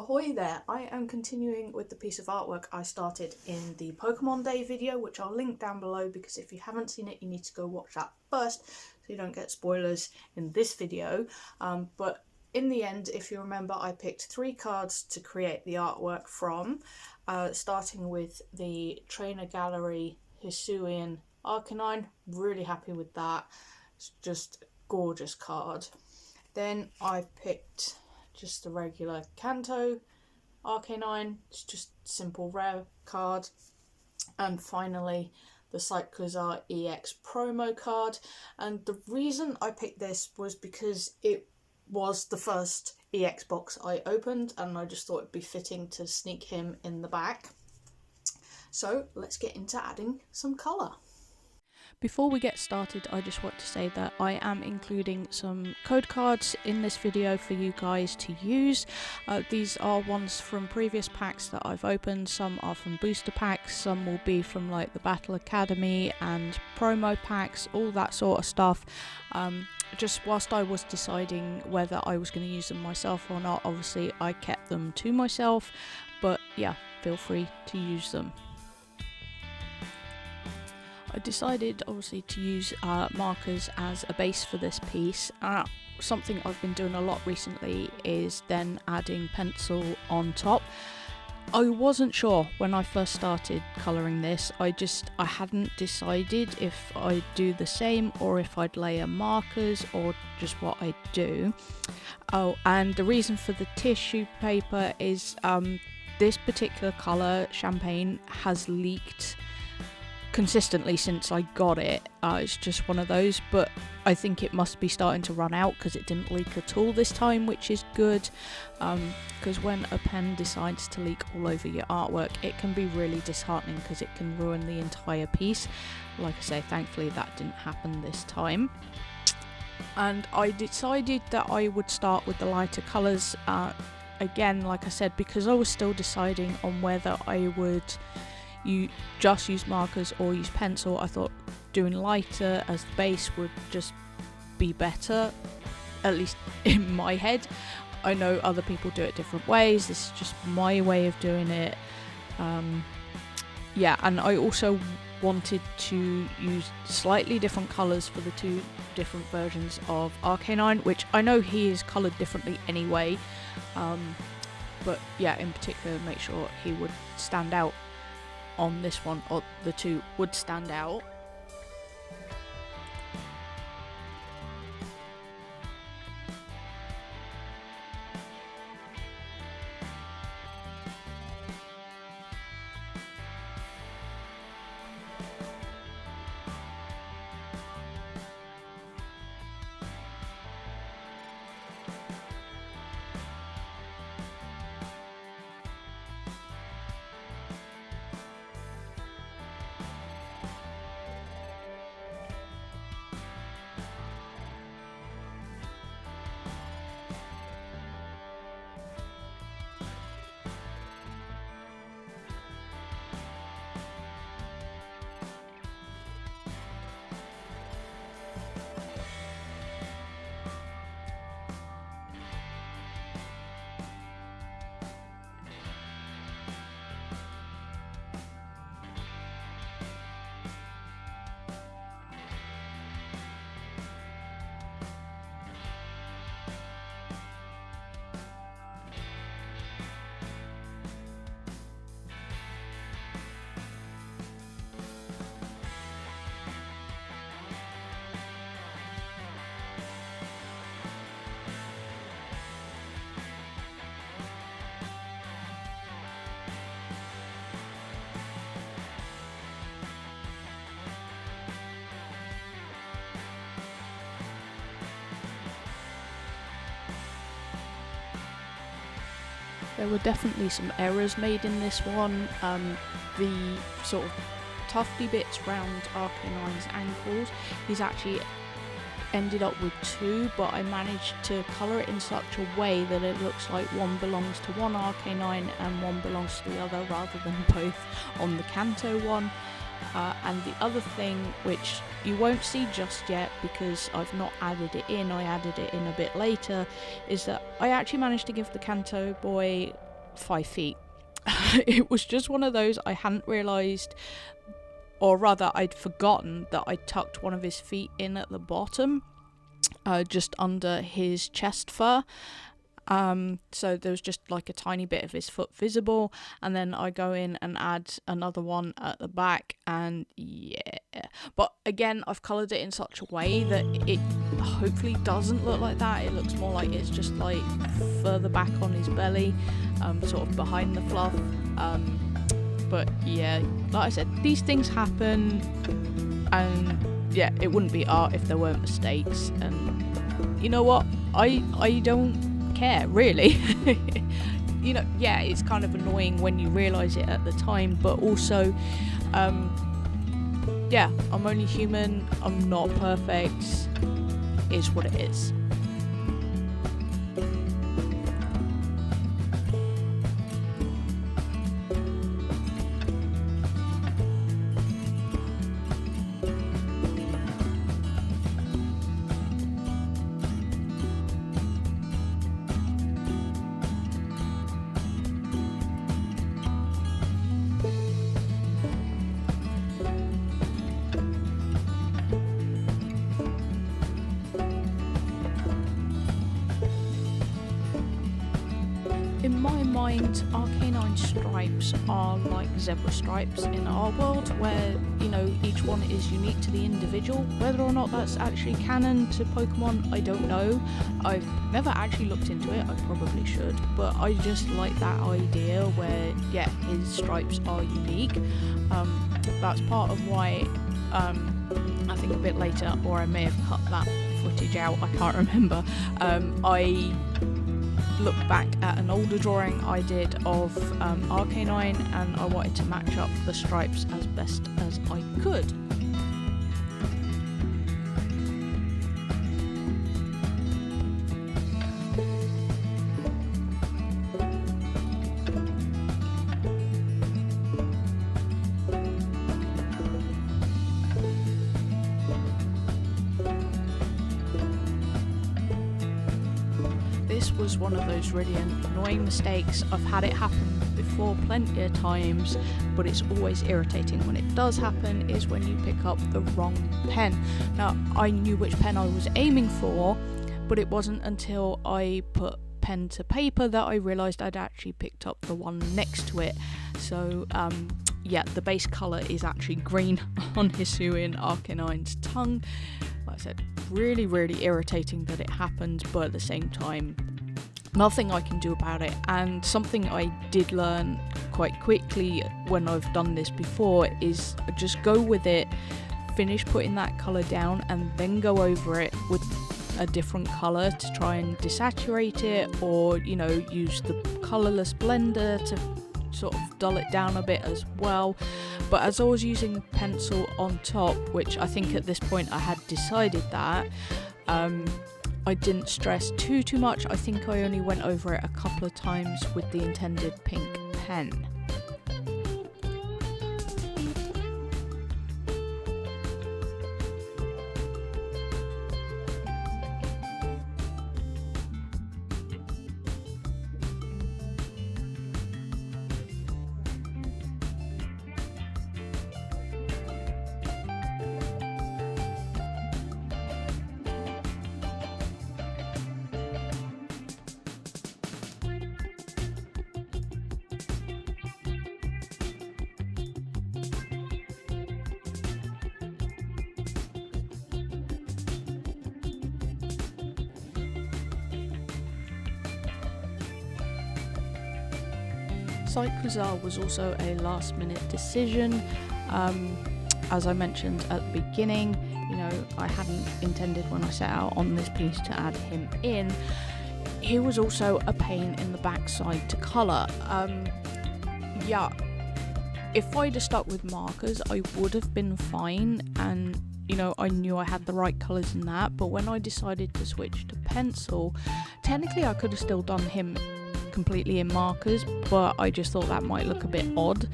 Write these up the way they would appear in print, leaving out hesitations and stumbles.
Ahoy there! I am continuing with the piece of artwork I started in the Pokemon Day video, which I'll link down below because if you haven't seen it you need to go watch that first so you don't get spoilers in this video. But in the end, if you remember, I picked 3 cards to create the artwork from, starting with the Trainer Gallery Hisuian Arcanine. Really happy with that. It's just a gorgeous card. Then I picked just the regular Kanto Arcanine, it's just simple rare card. And finally the Cyclizar EX promo card. And the reason I picked this was because it was the first EX box I opened and I just thought it'd be fitting to sneak him in the back. So let's get into adding some colour. Before we get started, I just want to say that I am including some code cards in this video for you guys to use. These are ones from previous packs that I've opened. Some are from booster packs, some will be from like the Battle Academy and promo packs, all that sort of stuff. Just whilst I was deciding whether I was going to use them myself or not, obviously I kept them to myself, but yeah, feel free to use them. I decided obviously to use markers as a base for this piece. Something I've been doing a lot recently is then adding pencil on top. I wasn't sure when I first started colouring this. I hadn't decided if I'd do the same or if I'd layer markers or just what I'd do. Oh, and the reason for the tissue paper is this particular colour, Champagne, has leaked consistently since I got it. It's just one of those, but I think it must be starting to run out because it didn't leak at all this time, which is good, because when a pen decides to leak all over your artwork it can be really disheartening because it can ruin the entire piece. Like I say, thankfully that didn't happen this time. And I decided that I would start with the lighter colours, again like I said, because I was still deciding on whether I would just use markers or use pencil. I thought doing lighter as the base would just be better, at least in my head. I know other people do it different ways, this is just my way of doing it. Yeah, and I also wanted to use slightly different colours for the 2 different versions of Arcanine, which I know he is coloured differently anyway, but yeah, in particular make sure he would stand out on this one, or the 2 would stand out. There were definitely some errors made in this one. The sort of tufty bits round Arcanine's ankles, he's actually ended up with 2, but I managed to colour it in such a way that it looks like one belongs to one Arcanine and one belongs to the other, rather than both on the Kanto one. And the other thing, which you won't see just yet because I've not added it in, I added it in a bit later, is that I actually managed to give the Kanto boy 5 feet. It was just one of those I hadn't realised, or rather I'd forgotten that I tucked one of his feet in at the bottom, just under his chest fur. So there was just like a tiny bit of his foot visible, and then I go in and add another one at the back, and yeah. But again, I've coloured it in such a way that it hopefully doesn't look like that. It looks more like it's just like further back on his belly, sort of behind the fluff. But yeah, like I said, these things happen, and yeah, it wouldn't be art if there weren't mistakes. And you know what? I don't care, really. You know, yeah, it's kind of annoying when you realise it at the time, but also yeah, I'm only human, I'm not perfect, is what it is. In my mind, Arcanine stripes are like zebra stripes in our world, where, you know, each one is unique to the individual. Whether or not that's actually canon to Pokemon, I don't know. I've never actually looked into it, I probably should, but I just like that idea where, yeah, his stripes are unique. That's part of why, I think a bit later, or I may have cut that footage out, I can't remember, I look back at an older drawing I did of Arcanine, and I wanted to match up the stripes as best as I could. This was one of those really annoying mistakes. I've had it happen before plenty of times, but it's always irritating when it does happen, is when you pick up the wrong pen. Now, I knew which pen I was aiming for, but it wasn't until I put pen to paper that I realised I'd actually picked up the one next to it. So, yeah, the base colour is actually green on Hisuian Arcanine's tongue. Like I said, really, really irritating that it happened, but at the same time, nothing I can do about it. And something I did learn quite quickly when I've done this before is just go with it, finish putting that colour down, and then go over it with a different colour to try and desaturate it, or, you know, use the colourless blender to sort of dull it down a bit as well. But as I was using pencil on top, which I think at this point I had decided that, I didn't stress too much. I think I only went over it a couple of times with the intended pink pen. Cyclizar was also a last minute decision. As I mentioned at the beginning, you know, I hadn't intended when I set out on this piece to add him in. He was also a pain in the backside to colour. Yeah, if I'd have stuck with markers, I would have been fine, and, you know, I knew I had the right colours in that, but when I decided to switch to pencil, technically I could have still done him completely in markers, but I just thought that might look a bit odd.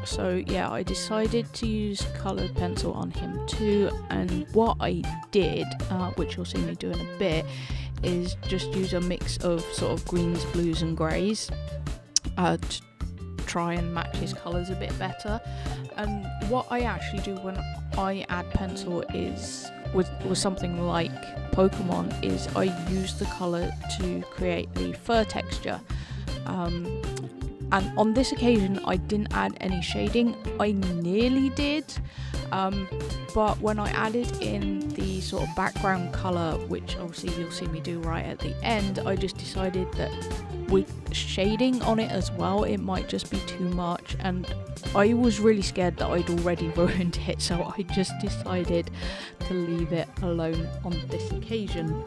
So yeah, I decided to use coloured pencil on him too, and what I did, which you'll see me do in a bit, is just use a mix of sort of greens, blues and greys to try and match his colours a bit better. And what I actually do when I add pencil is with something like Pokemon is I use the colour to create the fur texture. And on this occasion I didn't add any shading. I nearly did, but when I added in the sort of background colour, which obviously you'll see me do right at the end, I just decided that with shading on it as well, it might just be too much, and I was really scared that I'd already ruined it, so I just decided to leave it alone on this occasion.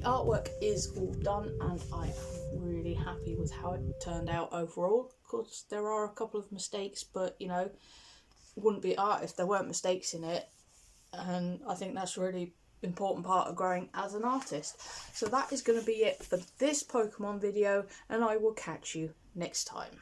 artwork is all done and I am really happy with how it turned out overall. Of course, there are a couple of mistakes, but you know, it wouldn't be art if there weren't mistakes in it. And I think that's a really important part of growing as an artist. So that is going to be it for this Pokemon video, and I will catch you next time.